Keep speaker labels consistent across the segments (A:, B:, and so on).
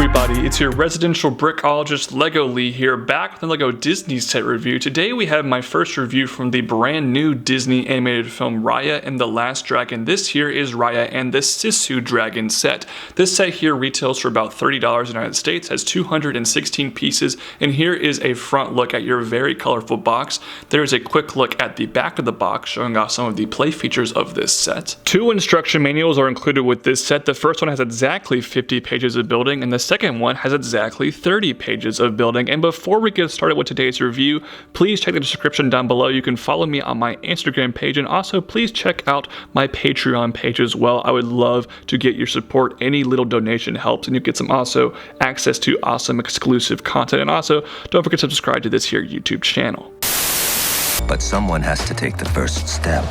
A: everybody, it's your residential brickologist Lego Lee here, back with the Lego Disney set review. Today we have my first review from the brand new Disney animated film Raya and the Last Dragon. This here is Raya and the Sisu Dragon set. This set here retails for about $30 in the United States, has 216 pieces, and here is a front look at your very colorful box. There is a quick look at the back of the box showing off some of the play features of this set. Two instruction manuals are included with this set. The first one has exactly 50 pages of building, and the second one has exactly 30 pages of building. And before we get started with today's review, please check the description down below. You can follow me on my Instagram page, and also please check out my Patreon page as well. I would love to get your support. Any little donation helps, and you get some also access to awesome exclusive content. And also, don't forget to subscribe to this here YouTube channel.
B: But someone has to take the first step.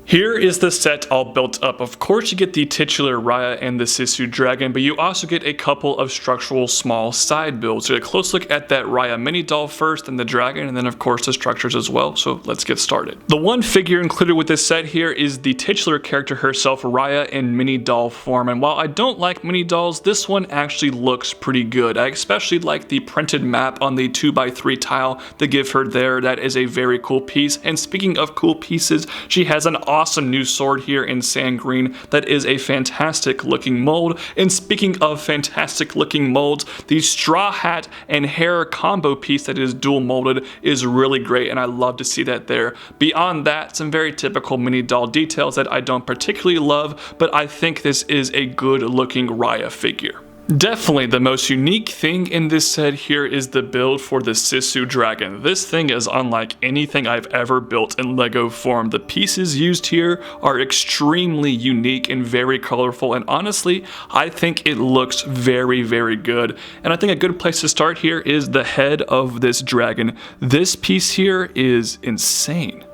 A: Here is the set all built up. Of course you get the titular Raya and the Sisu Dragon, but you also get a couple of structural small side builds. So a close look at that Raya mini doll first, then the dragon, and then of course the structures as well. So let's get started. The one figure included with this set here is the titular character herself, Raya, in mini doll form. And while I don't like mini dolls, this one actually looks pretty good. I especially like the printed map on the 2x3 tile they give her there. That is a very cool piece. And speaking of cool pieces, she has an awesome new sword here in sand green that is a fantastic looking mold. And speaking of fantastic looking molds, the straw hat and hair combo piece that is dual molded is really great, and I love to see that there. Beyond that, some very typical mini doll details that I don't particularly love, but I think this is a good looking Raya figure. Definitely the most unique thing in this set here is the build for the Sisu Dragon. This thing is unlike anything I've ever built in Lego form. The pieces used here are extremely unique and very colorful, and honestly, I think it looks very, very good. And I think a good place to start here is the head of this dragon. This piece here is insane.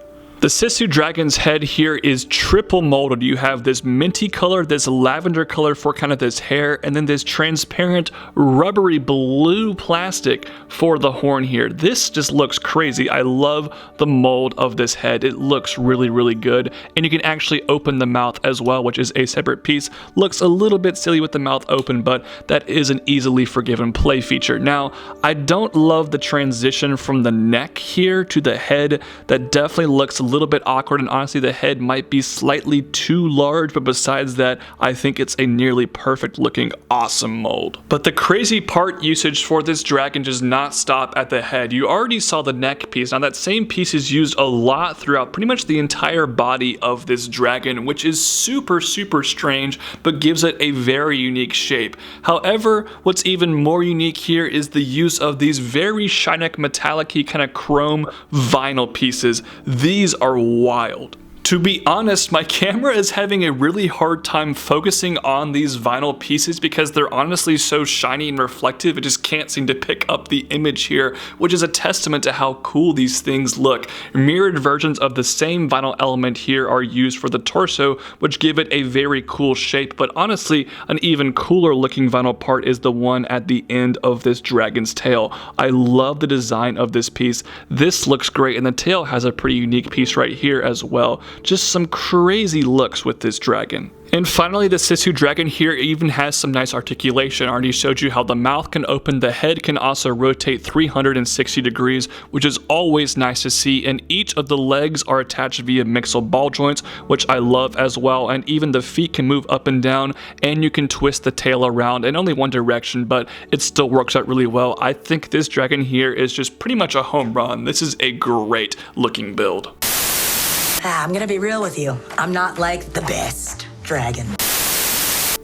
A: The Sisu Dragon's head here is triple molded. You have this minty color, this lavender color for kind of this hair, and then this transparent rubbery blue plastic for the horn here. This just looks crazy. I love the mold of this head. It looks really, really good. And you can actually open the mouth as well, which is a separate piece. Looks a little bit silly with the mouth open, but that is an easily forgiven play feature. Now, I don't love the transition from the neck here to the head. That definitely looks a little bit awkward, and honestly the head might be slightly too large, but besides that, I think it's a nearly perfect looking awesome mold. But the crazy part usage for this dragon does not stop at the head. You already saw the neck piece. Now that same piece is used a lot throughout pretty much the entire body of this dragon, which is super, super strange, but gives it a very unique shape. However, what's even more unique here is the use of these very shiny metallic-y kind of chrome vinyl pieces. These are wild. To be honest, my camera is having a really hard time focusing on these vinyl pieces because they're honestly so shiny and reflective, it just can't seem to pick up the image here, which is a testament to how cool these things look. Mirrored versions of the same vinyl element here are used for the torso, which give it a very cool shape, but honestly, an even cooler looking vinyl part is the one at the end of this dragon's tail. I love the design of this piece. This looks great, and the tail has a pretty unique piece right here as well. Just some crazy looks with this dragon. And finally, the Sisu Dragon here even has some nice articulation. I already showed you how the mouth can open, the head can also rotate 360 degrees, which is always nice to see, and each of the legs are attached via mixel ball joints, which I love as well, and even the feet can move up and down, and you can twist the tail around in only one direction, but it still works out really well. I think this dragon here is just pretty much a home run. This is a great looking build.
C: I'm gonna be real with you. I'm not like the best dragon.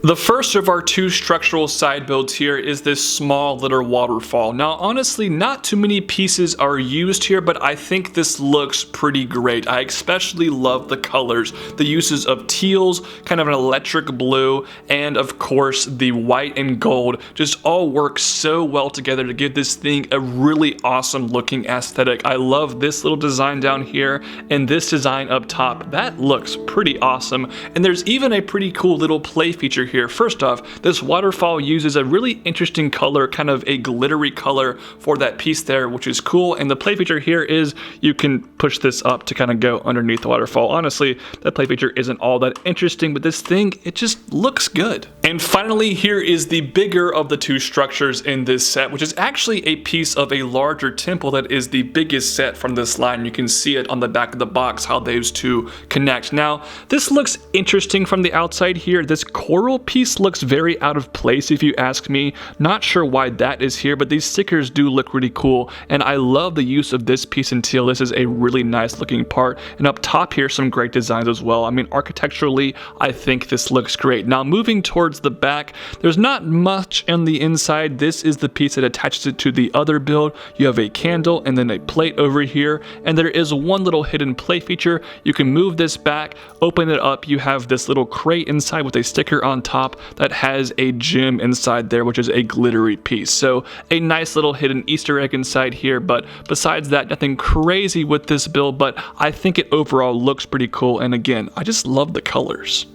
A: The first of our two structural side builds here is this small little waterfall. Now honestly, not too many pieces are used here, but I think this looks pretty great. I especially love the colors, the uses of teals, kind of an electric blue, and of course the white and gold just all work so well together to give this thing a really awesome looking aesthetic. I love this little design down here and this design up top. That looks pretty awesome, and there's even a pretty cool little play feature here. First off, this waterfall uses a really interesting color, kind of a glittery color for that piece there, which is cool. And the play feature here is you can push this up to kind of go underneath the waterfall. Honestly, that play feature isn't all that interesting, but this thing, it just looks good. And And finally, here is the bigger of the two structures in this set, which is actually a piece of a larger temple that is the biggest set from this line. You can see it on the back of the box, how those two connect. Now, this looks interesting from the outside here. This coral piece looks very out of place if you ask me. Not sure why that is here, but these stickers do look really cool, and I love the use of this piece in teal. This is a really nice looking part, and up top here, some great designs as well. I mean, architecturally, I think this looks great. Now, moving towards the back, there's not much on the inside. This is the piece that attaches it to the other build. You have a candle and then a plate over here, and there is one little hidden play feature. You can move this back, open it up, you have this little crate inside with a sticker on top that has a gem inside there, which is a glittery piece. So a nice little hidden Easter egg inside here, but besides that, nothing crazy with this build, but I think it overall looks pretty cool, and again, I just love the colors.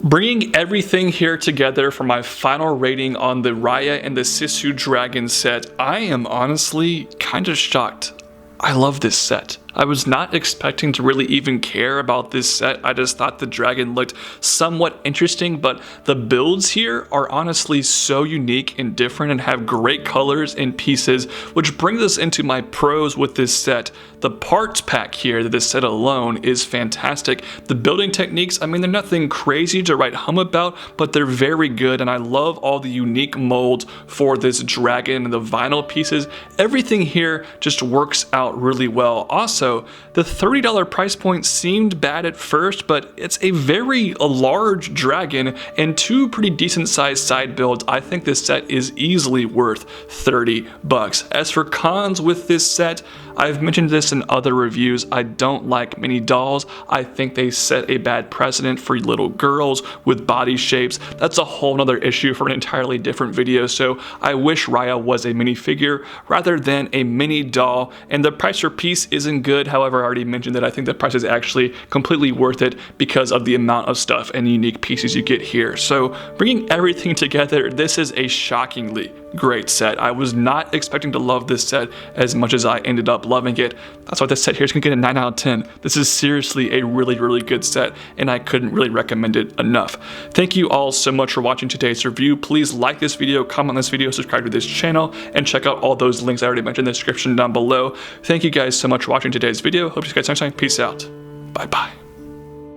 A: Bringing everything here together for my final rating on the Raya and the Sisu Dragon set, I am honestly kind of shocked. I love this set. I was not expecting to really even care about this set. I just thought the dragon looked somewhat interesting, but the builds here are honestly so unique and different and have great colors and pieces, which brings us into my pros with this set. The parts pack here that this set alone is fantastic. The building techniques, I mean, they're nothing crazy to write home about, but they're very good, and I love all the unique molds for this dragon and the vinyl pieces. Everything here just works out really well. Also, the $30 price point seemed bad at first, but it's a very large dragon and two pretty decent sized side builds. I think this set is easily worth $30. As for cons with this set, I've mentioned this in other reviews. I don't like mini dolls. I think they set a bad precedent for little girls with body shapes. That's a whole nother issue for an entirely different video, so I wish Raya was a minifigure rather than a mini doll, and the price per piece isn't good. However, I already mentioned that I think the price is actually completely worth it because of the amount of stuff and unique pieces you get here. So bringing everything together, this is a shockingly great set. I was not expecting to love this set as much as I ended up loving it. That's why this set here is going to get a 9 out of 10. This is seriously a really good set, and I couldn't really recommend it enough. Thank you all so much for watching today's review. Please like this video, comment on this video, subscribe to this channel, and check out all those links I already mentioned in the description down below. Thank you guys so much for watching today's video. Hope you guys next time. Peace out. Bye bye.